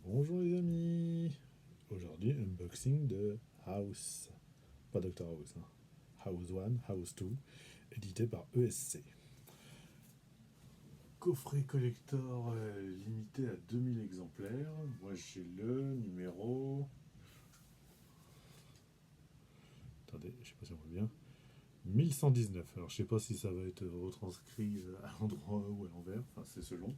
Bonjour les amis. Aujourd'hui, unboxing de House. Pas Dr House, hein. House 1, House 2, édité par ESC. Coffret collector limité à 2000 exemplaires. Moi j'ai le numéro... Attendez, je sais pas si on voit bien. 1119. Alors je sais pas si ça va être retranscrit à l'endroit ou à l'envers. Enfin c'est selon.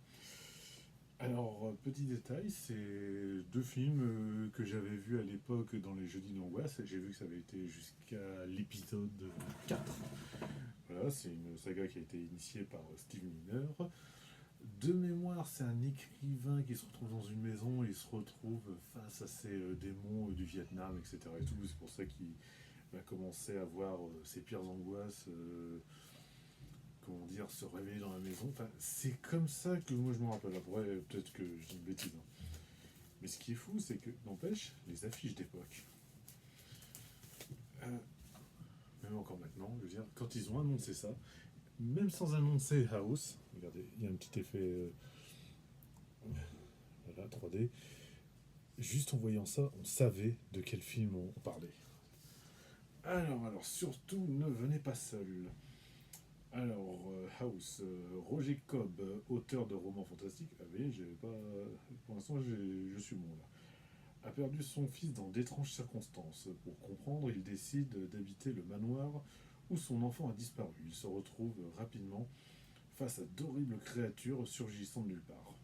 Alors, petit détail, c'est deux films que j'avais vus à l'époque dans les Jeudis d'Angoisse. J'ai vu que ça avait été jusqu'à l'épisode 4. Voilà, c'est une saga qui a été initiée par Steve Miner. De mémoire, c'est un écrivain qui se retrouve dans une maison et il se retrouve face à ces démons du Vietnam, etc. Et tout. C'est pour ça qu'il va commencer à voir ses pires angoisses. Comment dire, se réveiller dans la maison. Enfin, c'est comme ça que moi je me rappelle. Après, peut-être que je dis une bêtise, hein. Mais ce qui est fou, c'est que, n'empêche, les affiches d'époque, euh, même encore maintenant, je veux dire, quand ils ont annoncé ça, même sans annoncer House, regardez, il y a un petit effet voilà, 3D, juste en voyant ça, on savait de quel film on parlait. Alors, surtout, ne venez pas seul. Alors, House, Roger Cobb, auteur de romans fantastiques. Ah oui, j'ai pas. Pour l'instant, je suis bon là. A perdu son fils dans d'étranges circonstances. Pour comprendre, il décide d'habiter le manoir où son enfant a disparu. Il se retrouve rapidement face à d'horribles créatures surgissant de nulle part.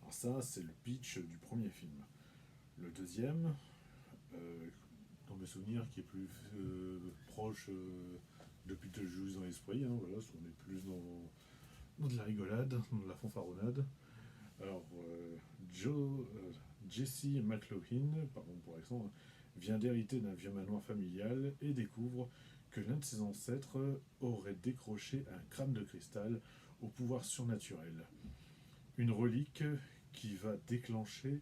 Alors ça, c'est le pitch du premier film. Le deuxième, dans mes souvenirs, qui est plus proche depuis que je joue dans l'esprit, hein, voilà, on est plus dans de la rigolade, dans de la fanfaronnade. Alors, Jesse McLaughlin, pardon pour l'accent, vient d'hériter d'un vieux manoir familial et découvre que l'un de ses ancêtres aurait décroché un crâne de cristal au pouvoir surnaturel. Une relique qui va déclencher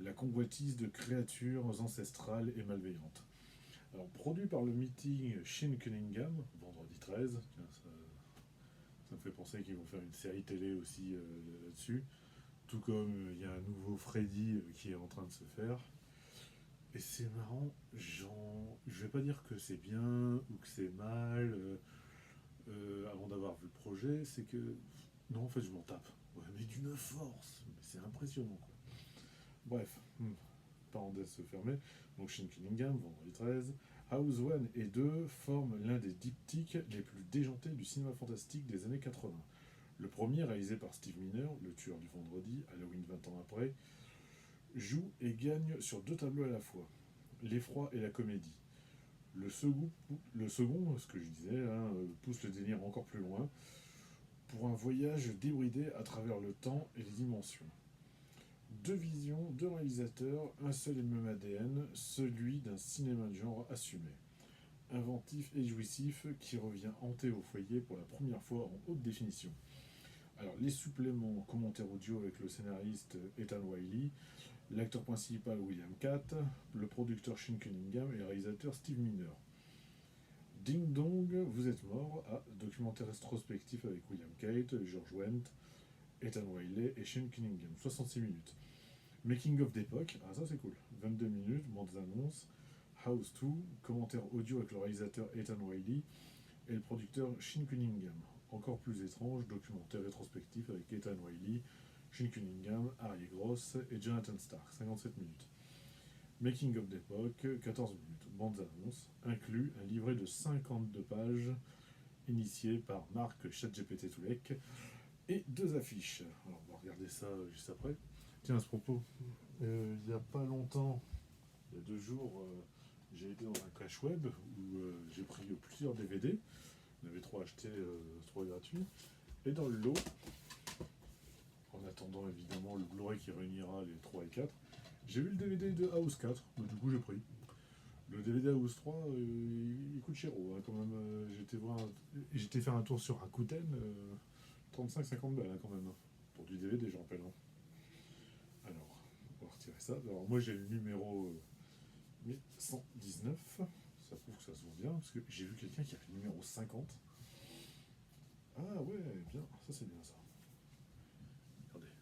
la convoitise de créatures ancestrales et malveillantes. Alors, produit par le meeting Shin Cunningham, vendredi 13, tiens, ça me fait penser qu'ils vont faire une série télé aussi là-dessus. Tout comme il y a un nouveau Freddy qui est en train de se faire. Et c'est marrant, je vais pas dire que c'est bien ou que c'est mal avant d'avoir vu le projet, c'est que. Non, en fait, je m'en tape. Ouais, mais d'une force, mais c'est impressionnant quoi. Bref, parenthèse fermée. Donc, Shin Cunningham, vendredi 13. House 1 et 2 forment l'un des diptyques les plus déjantés du cinéma fantastique des années 80. Le premier, réalisé par Steve Miner, le tueur du vendredi, Halloween 20 ans après, joue et gagne sur deux tableaux à la fois, l'effroi et la comédie. Le second, ce que je disais, hein, pousse le délire encore plus loin, pour un voyage débridé à travers le temps et les dimensions. Deux visions, deux réalisateurs, un seul et même ADN, celui d'un cinéma de genre assumé. Inventif et jouissif qui revient hanter au foyer pour la première fois en haute définition. Alors, les suppléments, commentaires audio avec le scénariste Ethan Wiley, l'acteur principal William Catt, le producteur Shin Cunningham et le réalisateur Steve Miner. Ding Dong, vous êtes mort, documentaire rétrospectif avec William Catt, George Wendt, Ethan Wiley et Shin Cunningham, 66 minutes. Making of d'époque, ça c'est cool, 22 minutes, bandes annonces, House 2, commentaire audio avec le réalisateur Ethan Wiley et le producteur Shin Cunningham. Encore plus étrange, documentaire rétrospectif avec Ethan Wiley, Shin Cunningham, Harry Gross et Jonathan Stark, 57 minutes. Making of d'époque, 14 minutes. Bandes annonces, inclus un livret de 52 pages initié par Marc ChatGPT-Toulek et deux affiches. Alors on va regarder ça juste après. Tiens, à ce propos, il n'y a pas longtemps, il y a 2 jours, j'ai été dans un cache web où j'ai pris plusieurs DVD. Il y en avait 3 achetés, 3 gratuits. Et dans le lot, en attendant évidemment le Blu-ray qui réunira les 3 et 4, j'ai vu le DVD de House 4, donc du coup j'ai pris. Le DVD House 3, il coûte cher, hein, quand même. J'étais faire un tour sur Rakuten, 35-50 balles hein, quand même, hein, pour du DVD, je rappelle. Hein. Alors, on va retirer ça. Alors moi j'ai le numéro 1119, ça prouve que ça se vend bien, parce que j'ai vu quelqu'un qui a le numéro 50. Ah ouais, bien, ça c'est bien ça. Regardez.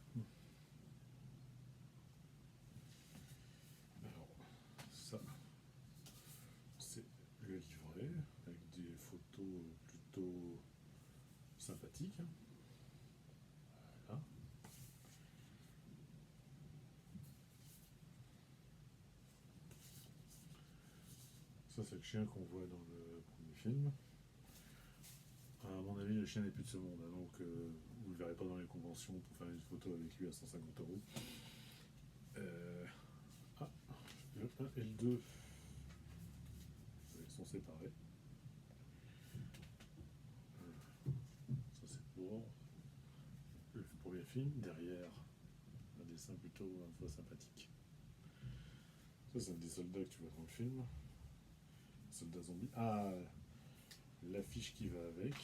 Ça, c'est le chien qu'on voit dans le premier film. À mon avis, le chien n'est plus de ce monde, hein, donc vous ne le verrez pas dans les conventions pour faire une photo avec lui à 150 €. Euh, ah, le 1 et le 2 ils sont séparés. Ça, c'est pour le premier film. Derrière, un dessin plutôt une fois sympathique. Ça, c'est un des soldats que tu vois dans le film. Soldat zombie. Ah, l'affiche qui va avec.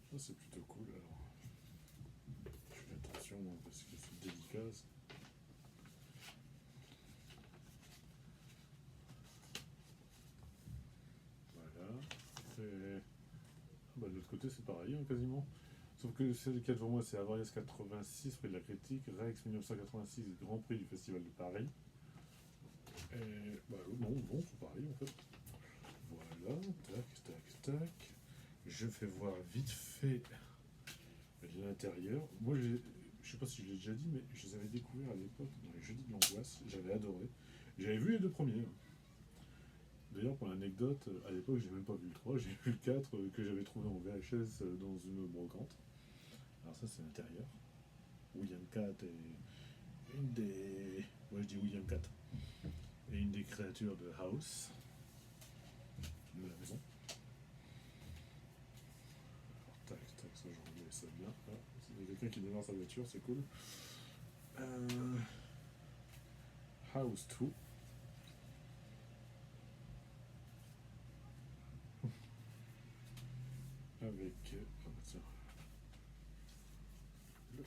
Ça, c'est plutôt cool. Alors, je fais attention hein, parce que c'est délicat. Voilà. Et... bah, de l'autre côté, c'est pareil, hein, quasiment. Sauf que celle qui est devant moi, c'est Avarias 86, prix de la critique, Rex 1986, Grand Prix du Festival de Paris. Et bah non, c'est pareil en fait. Voilà, tac. Je fais voir vite fait l'intérieur. Moi, je sais pas si je l'ai déjà dit, mais je les avais découverts à l'époque dans les Jeudis de l'Angoisse. J'avais adoré. J'avais vu les deux premiers. D'ailleurs, pour l'anecdote, à l'époque, j'ai même pas vu le 3, j'ai vu le 4 que j'avais trouvé en VHS dans une brocante. Alors ça, c'est l'intérieur. William Cat est une des... ouais, je dis William Cat. Et une des créatures de House, de la maison. Alors, tac, ça, je remets ça bien. Ah, il y a quelqu'un qui démarre sa voiture, c'est cool. House 2. Avec... ah bah tiens. Le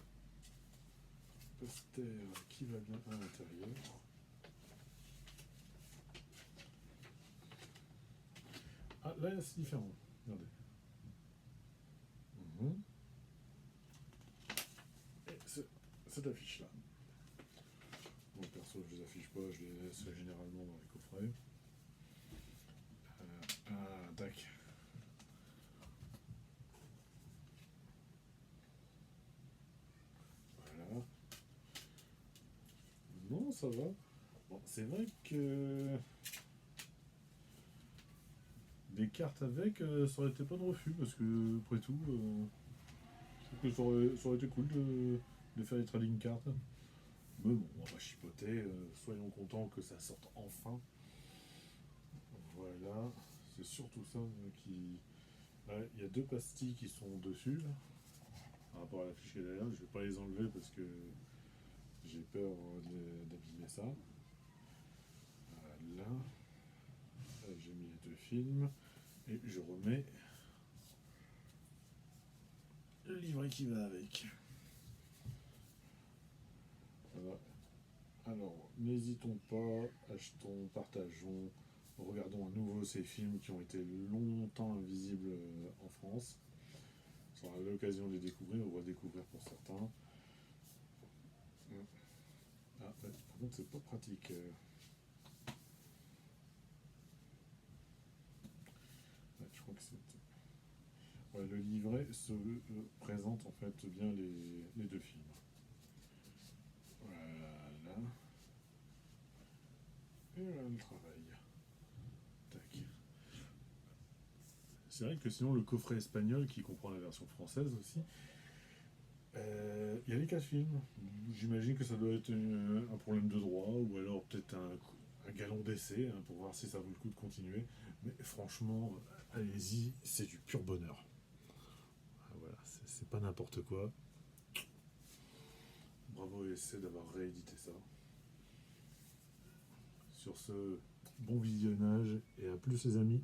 poster qui va bien à l'intérieur. Ah, là, c'est différent. Regardez. Et cette affiche-là. Bon, perso, je les affiche pas, je les laisse généralement dans les coffrets. Tac. Voilà. Non, ça va. Bon, c'est vrai que des cartes avec, ça aurait été pas de refus, parce que, après tout, je trouve que ça aurait été cool de faire des trading cards. Mais bon, on va chipoter, soyons contents que ça sorte enfin. Voilà, c'est surtout ça qui... ouais, il y a deux pastilles qui sont dessus, là, par rapport à la fiche qui est derrière. Je vais pas les enlever parce que j'ai peur d'abîmer ça. Voilà, j'ai mis les deux films. Et je remets le livret qui va avec. Voilà. Alors, n'hésitons pas, achetons, partageons, regardons à nouveau ces films qui ont été longtemps invisibles en France. On aura l'occasion de les découvrir ou redécouvrir pour certains. Ah, ouais, par contre, c'est pas pratique. Ouais, je crois que c'est. Ouais, le livret se présente en fait bien les deux films. Voilà. Et voilà le travail. Tac. C'est vrai que sinon, le coffret espagnol, qui comprend la version française aussi, il y a les 4 films. J'imagine que ça doit être un problème de droit ou alors peut-être un galon d'essai hein, pour voir si ça vaut le coup de continuer. Mais franchement, allez-y, c'est du pur bonheur. Voilà, c'est pas n'importe quoi. Bravo ESC d'avoir réédité ça. Sur ce, bon visionnage et à plus les amis.